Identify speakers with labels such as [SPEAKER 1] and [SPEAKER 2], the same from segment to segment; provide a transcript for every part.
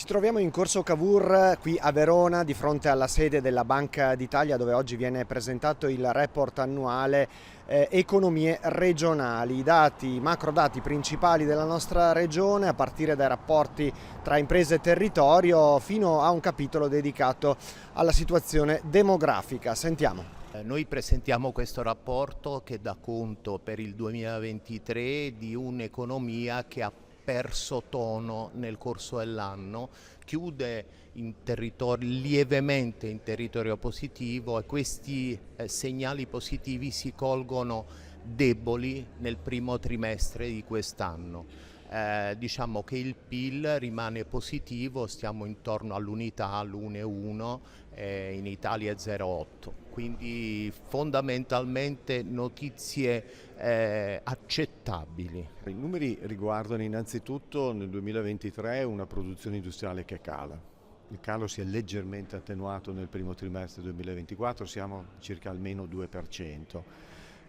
[SPEAKER 1] Ci troviamo in Corso Cavour, qui a Verona, di fronte alla sede della Banca d'Italia, dove oggi viene presentato il report annuale Economie regionali, i macrodati principali della nostra regione, a partire dai rapporti tra imprese e territorio, fino a un capitolo dedicato alla situazione demografica. Sentiamo.
[SPEAKER 2] Noi presentiamo questo rapporto che dà conto per il 2023 di un'economia che ha perso tono nel corso dell'anno, chiude lievemente in territorio positivo, e questi segnali positivi si colgono deboli nel primo trimestre di quest'anno. Diciamo che il PIL rimane positivo, stiamo intorno all'unità, all'1,1, in Italia è 0,8, quindi fondamentalmente notizie accettabili.
[SPEAKER 3] I numeri riguardano innanzitutto nel 2023 una produzione industriale che cala. Il calo si è leggermente attenuato nel primo trimestre 2024, siamo circa almeno 2%.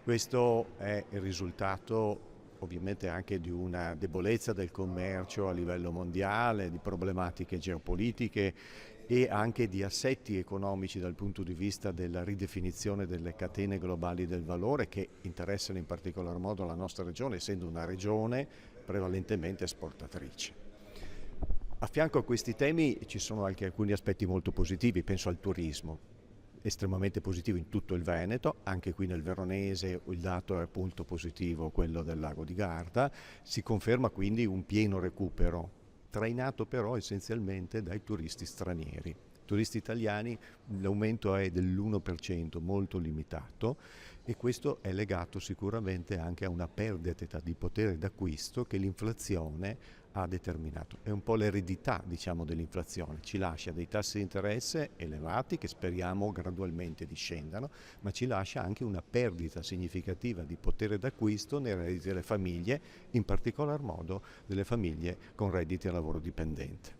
[SPEAKER 3] Questo è il risultato ovviamente anche di una debolezza del commercio a livello mondiale, di problematiche geopolitiche e anche di assetti economici dal punto di vista della ridefinizione delle catene globali del valore che interessano in particolar modo la nostra regione, essendo una regione prevalentemente esportatrice. A fianco a questi temi ci sono anche alcuni aspetti molto positivi, penso al turismo. Estremamente positivo in tutto il Veneto, anche qui nel Veronese il dato è appunto positivo, quello del lago di Garda, si conferma quindi un pieno recupero, trainato però essenzialmente dai turisti stranieri. Turisti italiani l'aumento è dell'1%, molto limitato, e questo è legato sicuramente anche a una perdita di potere d'acquisto che l'inflazione ha determinato. È un po' l'eredità, diciamo, dell'inflazione, ci lascia dei tassi di interesse elevati che speriamo gradualmente discendano, ma ci lascia anche una perdita significativa di potere d'acquisto nei redditi delle famiglie, in particolar modo delle famiglie con redditi a lavoro dipendente.